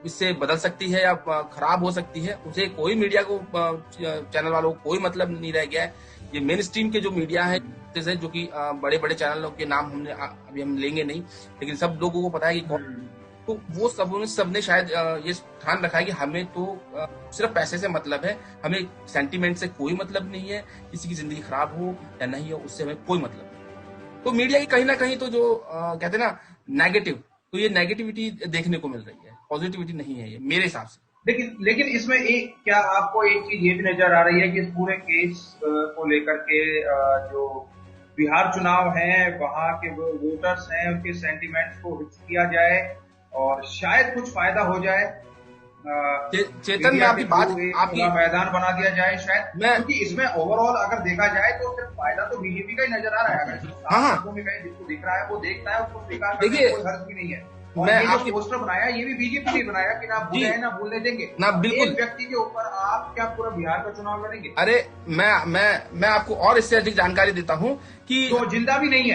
इससे बदल सकती है या खराब हो सकती है, उसे कोई मीडिया को चैनल वालों को कोई मतलब नहीं रह गया है। ये मेन स्ट्रीम के जो मीडिया है, जैसे जो कि बड़े बड़े चैनलों के नाम अभी हम लेंगे नहीं, लेकिन सब लोगों को पता है कि कौन, तो वो सबने शायद ये ध्यान रखा है कि हमें तो सिर्फ पैसे से मतलब है, हमें सेंटीमेंट से कोई मतलब नहीं है, किसी की जिंदगी खराब हो या नहीं हो उससे हमें कोई मतलब नहीं। तो मीडिया की कहीं ना कहीं तो जो कहते हैं ना नेगेटिव, तो ये नेगेटिविटी देखने को मिल रही है, पॉजिटिविटी नहीं है ये मेरे हिसाब से। लेकिन इसमें क्या आपको एक चीज ये भी नजर आ रही है कि इस पूरे केस को लेकर के जो बिहार चुनाव है वहां के वो वोटर्स हैं उनके सेंटीमेंट्स को हिट किया जाए और शायद कुछ फायदा हो जाए, चेतन में आपकी बात, आपकी मैदान बना दिया जाए शायद, क्योंकि इसमें ओवरऑल अगर देखा जाए तो सिर्फ फायदा तो बीजेपी का ही नजर आ रहा है। अगर जिसको दिख रहा है वो देखता है, उसको स्वीकार करने में कोई हर्ज भी नहीं है। मैं आपके पोस्टर बनाया ये भी बीजेपी ने बनाया कि ना भूले ना भूलने देंगे ना, बिल्कुल। एक व्यक्ति के ऊपर आप क्या पूरा बिहार का चुनाव लड़ेंगे? अरे मैं आपको और इससे अधिक जानकारी देता हूँ कि जो जिंदा भी नहीं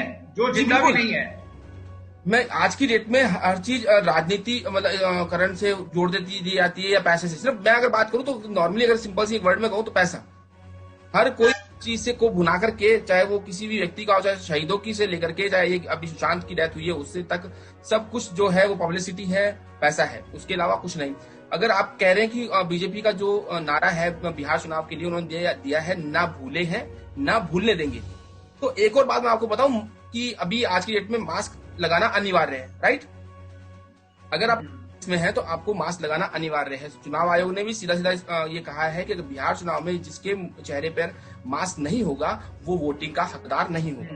है, मैं आज की डेट में हर चीज राजनीति मतलब करण से जोड़ दी जाती है या पैसे से। सिर्फ मैं अगर बात करूं तो नॉर्मली अगर सिंपल सी एक वर्ड में कहूं तो पैसा, हर कोई चीज से को भुना करके, चाहे वो किसी भी व्यक्ति का हो, चाहे शहीदों की से लेकर के, चाहे ये अभी सुशांत की डेथ हुई है उससे तक, सब कुछ जो है वो पब्लिसिटी है, पैसा है, उसके अलावा कुछ नहीं। अगर आप कह रहे हैं कि बीजेपी का जो नारा है बिहार चुनाव के लिए उन्होंने दिया है ना भूले हैं ना भूलने देंगे, तो एक और बात मैं आपको बताऊं कि अभी आज की डेट में मास्क लगाना अनिवार्य है, राइट? अगर आप इसमें है तो आपको मास्क लगाना अनिवार्य है। चुनाव आयोग ने भी सीधा ये कहा है कि बिहार चुनाव में जिसके चेहरे पर मास्क नहीं होगा वो वोटिंग का हकदार नहीं होगा।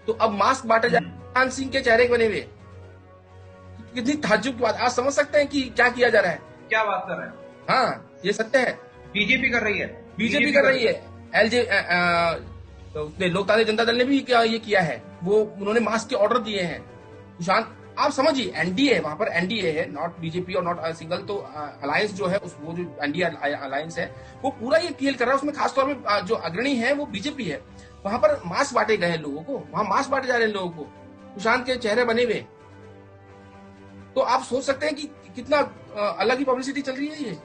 तो अब मास्क बांटा जाए सुशांत सिंह के चेहरे बने हुए, कितनी ताज्जुब की बात। आप समझ सकते हैं कि क्या किया जा रहा है, क्या बात कर रहे हैं? हाँ, ये सत्य है, बीजेपी कर रही है, बीजेपी कर रही है। लोकतांत्रिक जनता दल ने भी ये किया है, वो उन्होंने मास्क के ऑर्डर दिए हैं। सुशांत, आप समझिए एनडीए, वहां पर एनडीए है, नॉट बीजेपी और नॉट सिंगल, तो अलायंस जो है वो जो एनडीए अलायंस है वो पूरा ये खेल कर रहा है। उसमें खासतौर पे जो अग्रणी है वो बीजेपी है। वहां पर मास्क बांटे गए हैं लोगों को, वहां मास्क बांटे जा रहे हैं लोगों को, सुशांत के चेहरे बने हुए। तो आप सोच सकते हैं कि कितना अलग ही पब्लिसिटी चल रही है ये।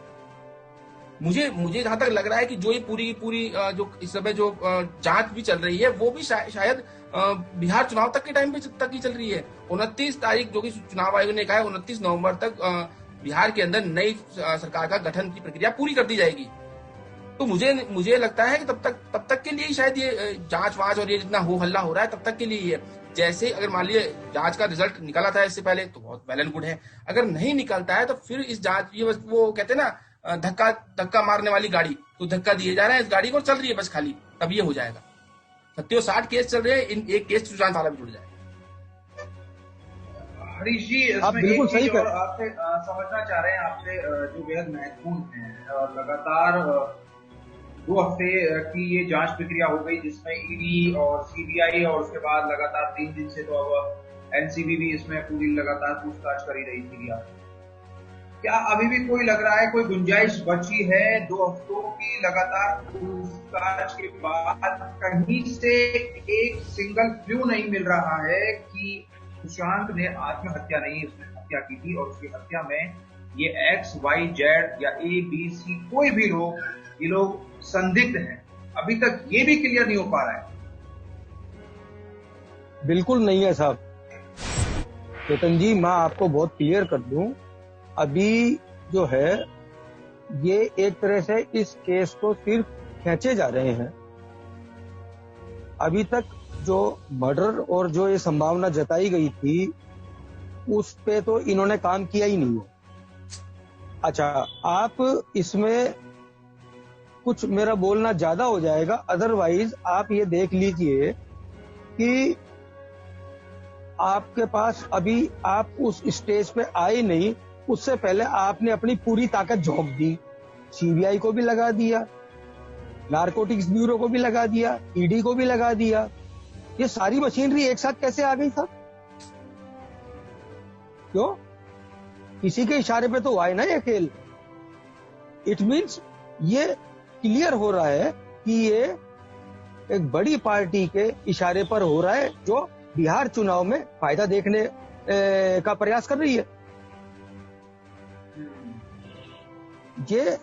मुझे मुझे जहां तक लग रहा है कि जो ये पूरी पूरी जो इस समय जो जांच भी चल रही है वो भी शायद बिहार चुनाव तक के टाइम पे तक ही चल रही है। 29 तारीख जो कि चुनाव आयोग ने कहा है 29 नवंबर तक बिहार के अंदर नई सरकार का गठन की प्रक्रिया पूरी कर दी जाएगी। तो मुझे लगता है कि तब तक के लिए ही शायद ये जांच वांच और ये जितना हो हल्ला हो रहा है तब तक के लिए ही है। जैसे अगर मान लीजिए जांच का रिजल्ट निकला था इससे पहले तो बहुत वेल एंड गुड है, अगर नहीं निकलता है तो फिर इस जांच ये बस वो कहते हैं ना धक्का मारने वाली गाड़ी, तो धक्का दिए जा रहा है इस गाड़ी को, चल रही है बस खाली, तब ये हो जाएगा। 60 केस चल रहे हैं, इन एक केस सुशांत वाला भी जुड़ जाए। हरीश जी, आप बिल्कुल सही और आपसे समझना चाह रहे हैं आपसे जो बेहद महत्वपूर्ण है, और लगातार 2 हफ्ते की ये जांच प्रक्रिया हो गई जिसमें ईडी और सीबीआई और उसके बाद लगातार 3 दिन से तो अब एनसीबी भी इसमें पूरी लगातार पूछताछ कर ही रही थी। क्या अभी भी कोई लग रहा है कोई गुंजाइश बची है 2 हफ्तों की लगातार पूछताछ के बाद कहीं से एक सिंगल क्लू नहीं मिल रहा है कि सुशांत ने आत्महत्या नहीं, उसने हत्या की थी और उसकी हत्या में ये XYZ या ABC कोई भी लोग, ये लोग संदिग्ध हैं? अभी तक ये भी क्लियर नहीं हो पा रहा है। बिल्कुल नहीं है साहब। चेतन जी, मैं आपको बहुत क्लियर कर दूं, अभी जो है ये एक तरह से इस केस को सिर्फ खींचे जा रहे हैं। अभी तक जो मर्डर और जो ये संभावना जताई गई थी उस पे तो इन्होंने काम किया ही नहीं है। अच्छा, आप इसमें कुछ मेरा बोलना ज्यादा हो जाएगा, अदरवाइज आप ये देख लीजिए कि आपके पास अभी आप उस स्टेज पे आए नहीं, उससे पहले आपने अपनी पूरी ताकत झोंक दी। सीबीआई को भी लगा दिया, नारकोटिक्स ब्यूरो को भी लगा दिया, ईडी को भी लगा दिया। ये सारी मशीनरी एक साथ कैसे आ गई साहब? क्यों? किसी के इशारे पे तो आए ना ये खेल। इट मीन्स ये क्लियर हो रहा है कि ये एक बड़ी पार्टी के इशारे पर हो रहा है जो बिहार चुनाव में फायदा देखने का प्रयास कर रही है। ये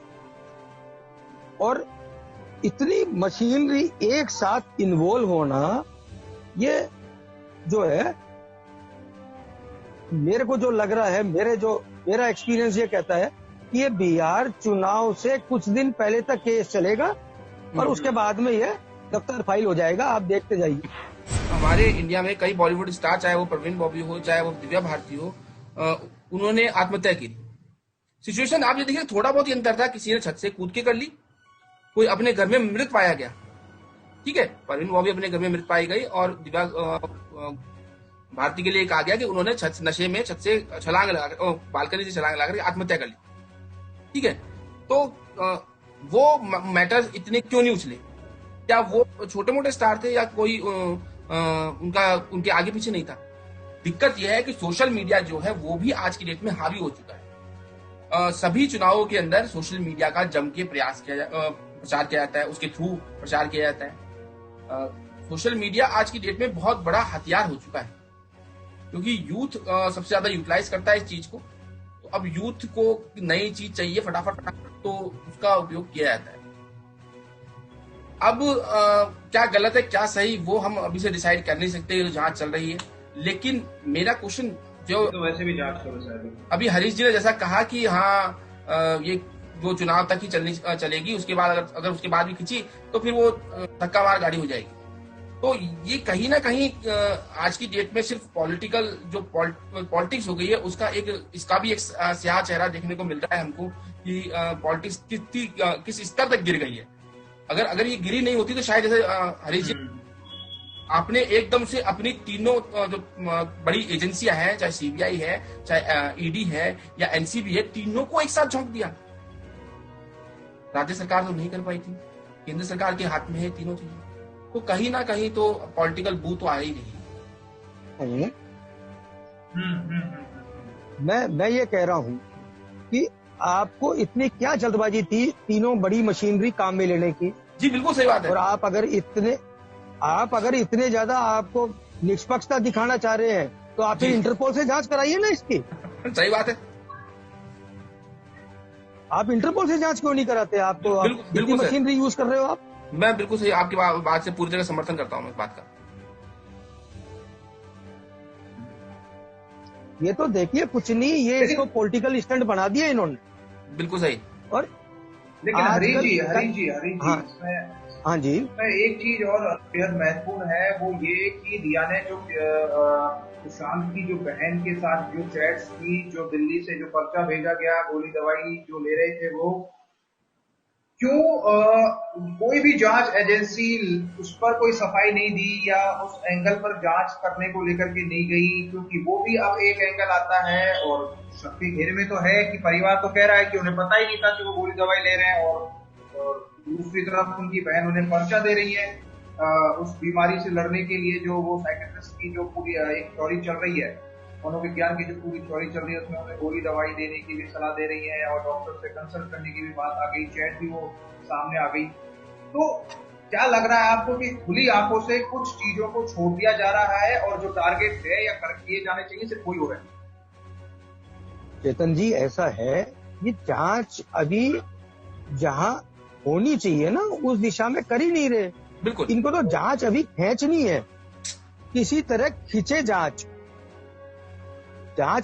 और इतनी मशीनरी एक साथ इन्वॉल्व होना, ये जो है मेरे को जो लग रहा है, मेरा एक्सपीरियंस ये कहता है कि ये बिहार चुनाव से कुछ दिन पहले तक केस चलेगा और उसके बाद में ये दफ्तर फाइल हो जाएगा। आप देखते जाइए। हमारे इंडिया में कई बॉलीवुड स्टार, चाहे वो प्रवीण बॉबी हो, चाहे वो दिव्या भारती हो, उन्होंने आत्महत्या की। सिचुएशन आप ये देखिए, थोड़ा बहुत ही अंतर था। किसी ने छत से कूद के कर ली, कोई अपने घर में मृत पाया गया, ठीक है, प्रवीण बॉबी अपने घर में मृत पाई गई, और दिव्या भारती के लिए कहा गया कि उन्होंने नशे में छत से छलांग लगाकर, बालकनी से छलांग लगाकर आत्महत्या कर ली, ठीक है। तो वो मैटर्स इतने क्यों नहीं उछले? क्या वो छोटे मोटे स्टार थे या कोई उनके आगे पीछे नहीं था? दिक्कत यह है कि सोशल मीडिया जो है वो भी आज की डेट में हावी हो चुका है। सभी चुनावों के अंदर सोशल मीडिया का जम के प्रचार किया जाता है, उसके थ्रू प्रचार किया जाता है। सोशल मीडिया आज की डेट में बहुत बड़ा हथियार हो चुका है, क्योंकि यूथ सबसे ज्यादा यूटिलाइज करता है इस चीज को। तो अब यूथ को नई चीज चाहिए फटाफट, तो उसका उपयोग किया जाता है। अब क्या गलत है क्या सही वो हम अभी से डिसाइड कर नहीं सकते, जांच चल रही है। लेकिन मेरा क्वेश्चन जो, तो वैसे भी जांच करो, अभी हरीश जी ने जैसा कहा कि हाँ ये जो चुनाव तक ही चलेगी, उसके बाद अगर उसके बाद भी खिंची तो फिर वो धक्का मार गाड़ी हो जाएगी। तो ये कहीं ना कहीं आज की डेट में सिर्फ पॉलिटिकल जो पॉलिटिक्स हो गई है, इसका भी एक स्याह चेहरा देखने को मिल रहा है हमको कि पॉलिटिक्स किस स्तर तक गिर गई है। अगर ये गिरी नहीं होती तो शायद जैसे हरीश जी आपने एकदम से अपनी तीनों जो बड़ी एजेंसियां हैं, चाहे सीबीआई है, चाहे ईडी है या एनसीबी है, तीनों को एक साथ झोंक दिया। राज्य सरकार तो नहीं कर पाई थी, केंद्र सरकार के हाथ में है तीनों चीजें। तो कहीं ना कहीं तो पॉलिटिकल बू तो आ ही नहीं है। मैं ये कह रहा हूं कि आपको इतनी क्या जल्दबाजी थी तीनों बड़ी मशीनरी काम में लेने की? जी बिल्कुल सही बात है। और आप अगर इतने ज्यादा आपको निष्पक्षता दिखाना चाह रहे हैं तो आप इंटरपोल से जांच कराइए ना इसकी। सही बात है। आप इंटरपोल से जांच क्यों नहीं कराते? आप तो बिल्कुल मशीनरी यूज कर रहे हो आप। मैं बिल्कुल सही आपकी बात से पूरी तरह समर्थन करता हूँ इस बात का। ये तो देखिए कुछ नहीं, ये इसको पॉलिटिकल स्टंट बना दिया इन्होंने। बिल्कुल सही। और लेकिन हरी जी हाँ हाँ जी, एक चीज और बेहद महत्वपूर्ण है, वो ये कि रिया ने जो सुशांत की जो बहन के साथ जो चैट्स की, जो दिल्ली से जो पर्चा भेजा गया, गोली दवाई जो ले रहे थे, वो क्यों कोई भी जांच एजेंसी उस पर कोई सफाई नहीं दी या उस एंगल पर जांच करने को लेकर के नहीं गई? क्योंकि वो भी अब एक एंगल आता है और शक्ति घेरे में तो है कि परिवार तो कह रहा है कि उन्हें पता ही नहीं था कि वो गोली दवाई ले रहे हैं, और दूसरी तरफ उनकी बहन उन्हें पर्चा दे रही है उस बीमारी से लड़ने के लिए, जो वो साइकियाट्रिस्ट की जो पूरी एक थ्योरी चल रही है, मनोविज्ञान की जो पूरी थ्योरी चल रही है, उसमें उन्हें गोली दवाई देने की भी सलाह दे रही है और डॉक्टर से कंसल्ट करने की भी बात आ गई, चैट भी वो सामने आ गई। तो क्या लग रहा है आपको कि खुली आंखों से कुछ चीजों को छोड़ दिया जा रहा है और जो टारगेट है या कर किए जाने चाहिए सिर्फ वही हो रहा है? चेतन जी, ऐसा है, ये जांच अभी जहां होनी चाहिए ना उस दिशा में कर ही नहीं रहे। बिल्कुल, इनको तो जांच अभी खींचनी है, किसी तरह खींचे जांच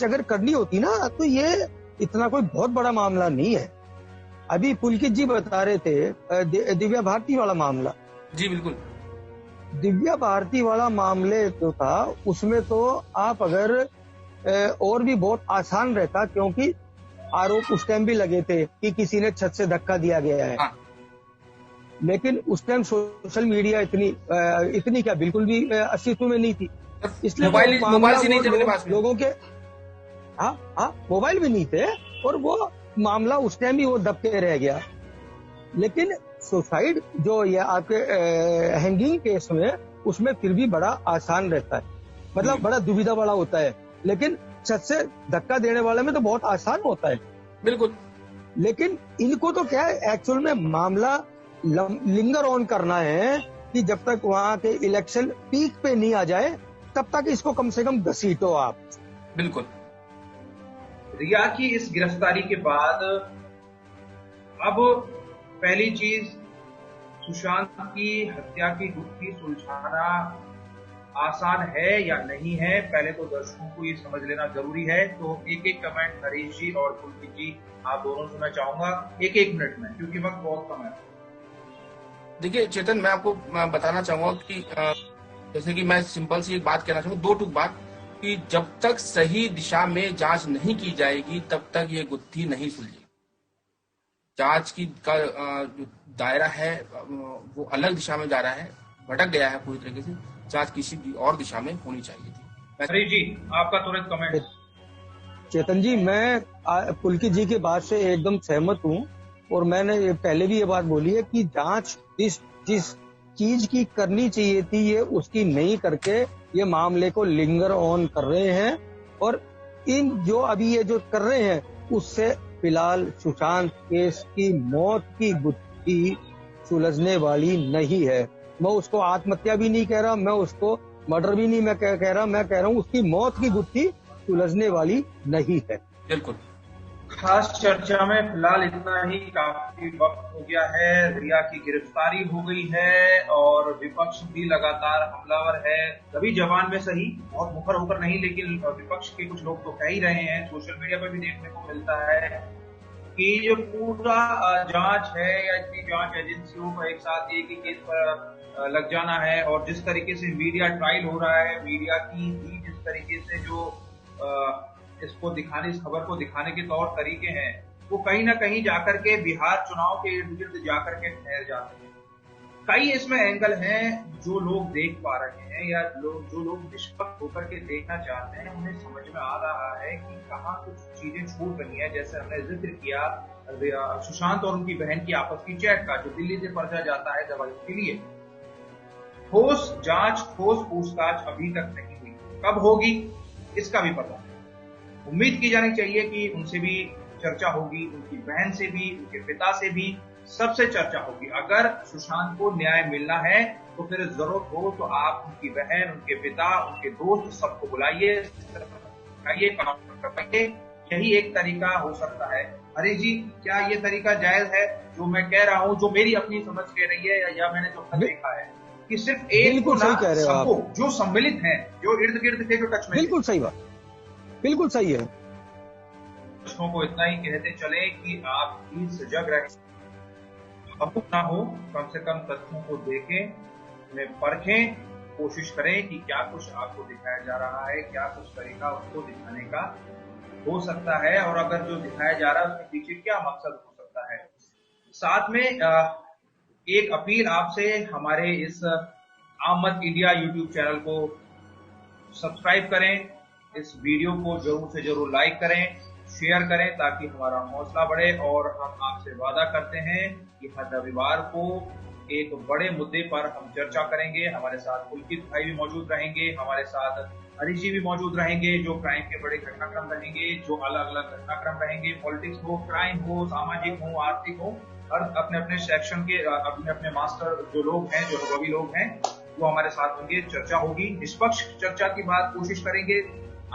अगर करनी होती ना तो ये इतना कोई बहुत बड़ा मामला नहीं है। अभी पुलकित जी बता रहे थे दिव्या भारती वाला मामला। जी बिल्कुल, दिव्या भारती वाला मामले जो था उसमें तो आप अगर और भी बहुत आसान रहता, क्योंकि आरोप उस टाइम भी लगे थे कि किसी ने छत से धक्का दिया गया है। हाँ। लेकिन उस टाइम सोशल मीडिया इतनी क्या बिल्कुल भी अस्तित्व में नहीं थी, इसलिए मोबाइल से नहीं थे मेरे पास लोगों के। हाँ, मोबाइल भी नहीं थे और वो मामला उस टाइम ही वो दब के रह गया। लेकिन सुसाइड जो ये आपके हैंगिंग केस में, उसमें फिर भी बड़ा आसान रहता है, मतलब बड़ा दुविधा वाला होता है, लेकिन छत से धक्का देने वाले में तो बहुत आसान होता है। बिल्कुल। लेकिन इनको तो क्या है, एक्चुअल में मामला लिंगर ऑन करना है कि जब तक वहां के इलेक्शन पीक पे नहीं आ जाए तब तक इसको कम से कम घसीटो आप। बिल्कुल। रिया की इस गिरफ्तारी के बाद अब पहली चीज, सुशांत की हत्या की गुत्थी सुलझाना आसान है या नहीं है, पहले तो दर्शकों को ये समझ लेना जरूरी है। तो एक एक कमेंट हरीश जी और पुलकित जी आप दोनों से मैं चाहूंगा एक एक मिनट में, क्योंकि वक्त बहुत कम है। देखिए चेतन, मैं आपको बताना चाहूंगा कि जैसे कि मैं सिंपल सी एक बात कहना चाहूंगा, दो टूक बात, कि जब तक सही दिशा में जांच नहीं की जाएगी तब तक ये गुत्थी नहीं सुलझेगी। जांच की का जो दायरा है वो अलग दिशा में जा रहा है, भटक गया है पूरी तरीके से। जांच किसी भी और दिशा में होनी चाहिए थी। हरीश जी आपका तुरंत कमेंट। चेतन जी, मैं पुलकित जी की बात से एकदम सहमत हूँ और मैंने पहले भी ये बात बोली है कि जांच जिस चीज की करनी चाहिए थी ये उसकी नहीं करके ये मामले को लिंगर ऑन कर रहे हैं। और इन जो अभी ये जो कर रहे हैं उससे फिलहाल सुशांत केस की मौत की गुत्थी सुलझने वाली नहीं है। मैं उसको आत्महत्या भी नहीं कह रहा, मैं उसको मर्डर भी नहीं मैं कह रहा, मैं कह रहा हूँ उसकी मौत की गुत्थी सुलझने वाली नहीं है। बिल्कुल। खास चर्चा में फिलहाल इतना ही, काफी वक्त हो गया है, रिया की गिरफ्तारी हो गई है और विपक्ष भी लगातार हमलावर है, कभी जवान में सही, बहुत मुखर होकर नहीं, लेकिन विपक्ष के कुछ लोग तो कह ही रहे हैं, सोशल मीडिया पर भी देखने को मिलता है कि जो पूरा जांच है या इतनी जांच एजेंसियों का एक साथ एक ही केस पर लग जाना है, और जिस तरीके से मीडिया ट्रायल हो रहा है, मीडिया की भी जिस तरीके से जो इसको दिखाने, इस खबर को दिखाने के तौर तरीके हैं, वो कहीं ना कहीं जाकर के बिहार चुनाव के इर्द गिर्द जाकर के ठहर जाते हैं। कई इसमें एंगल हैं जो लोग देख पा रहे हैं या जो लोग निष्पक्ष होकर के देखना चाहते हैं, उन्हें समझ में आ रहा है कि कहाँ कुछ चीजें छूट रही हैं। जैसे हमने जिक्र किया सुशांत और उनकी बहन की आपस की चैट का, जो दिल्ली से पर्चा जाता है दवाई के लिए। ठोस जांच, ठोस पूछताछ अभी तक नहीं हुई, कब होगी इसका भी पता नहीं। उम्मीद की जानी चाहिए कि उनसे भी चर्चा होगी, उनकी बहन से भी, उनके पिता से भी, सबसे चर्चा होगी। अगर सुशांत को न्याय मिलना है तो फिर जरूरत हो तो आप उनकी बहन, उनके पिता, उनके दोस्त सबको बुलाइए, काम करवाइए यही एक तरीका हो सकता है। हरीश जी, क्या ये तरीका जायज है जो मैं कह रहा हूँ, जो मेरी अपनी समझ कह रही है, या मैंने जो देखा है कि सिर्फ एक बिल्कुल सही कह रहे हो आप, सबको जो सम्मिलित हैं, जो इर्द गिर्द थे, जो टच में, बिल्कुल सही बात, बिल्कुल सही है। प्रश्नों को इतना ही कहते चले कि आप भी सजग रहें, भावुक ना हो, कम से कम तथ्यों को देखें, उन्हें परखें, कोशिश करें कि क्या कुछ आपको दिखाया जा रहा है, क्या कुछ तरीका उसको दिखाने का हो सकता है, और अगर जो दिखाया जा रहा है उसके पीछे क्या मकसद हो सकता है। साथ में एक अपील आपसे, हमारे इस आम मत इंडिया यूट्यूब चैनल को सब्सक्राइब करें, इस वीडियो को जरूर से जरूर लाइक करें, शेयर करें, ताकि हमारा हौसला बढ़े। और हम आपसे वादा करते हैं कि हर रविवार को एक बड़े मुद्दे पर हम चर्चा करेंगे। हमारे साथ पुलकित भाई भी मौजूद रहेंगे, हमारे साथ हरीश जी भी मौजूद रहेंगे, जो क्राइम के बड़े घटनाक्रम रहेंगे, जो अलग अलग घटनाक्रम रहेंगे, पॉलिटिक्स हो, क्राइम हो, सामाजिक हो, आर्थिक हो, हर अपने अपने सेक्शन के अपने अपने मास्टर जो लोग हैं, जो अनुभवी लोग हैं, वो हमारे साथ होंगे। चर्चा होगी, निष्पक्ष चर्चा की बात कोशिश करेंगे।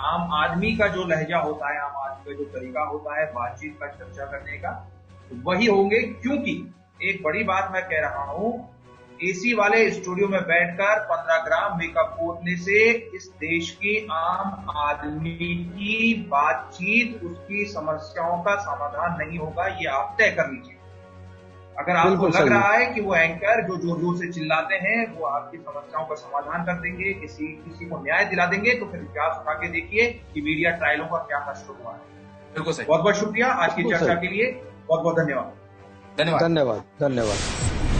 आम आदमी का जो लहजा होता है, आम आदमी का जो तरीका होता है बातचीत का, चर्चा करने का, वही होंगे। क्योंकि एक बड़ी बात मैं कह रहा हूं, एसी वाले स्टूडियो में बैठकर 15 ग्राम मेकअप पोतने से इस देश की आम आदमी की बातचीत, उसकी समस्याओं का समाधान नहीं होगा, ये आप तय कर लीजिए। अगर आपको लग रहा है कि वो एंकर जो जोर जोर से चिल्लाते हैं वो आपकी समस्याओं का समाधान कर देंगे, किसी को न्याय दिला देंगे, तो फिर इतिहास उठा के देखिए कि मीडिया ट्रायलों का क्या हश्र हुआ है। बिल्कुल सही। बहुत बहुत शुक्रिया आज की चर्चा के लिए, बहुत बहुत धन्यवाद। धन्यवाद।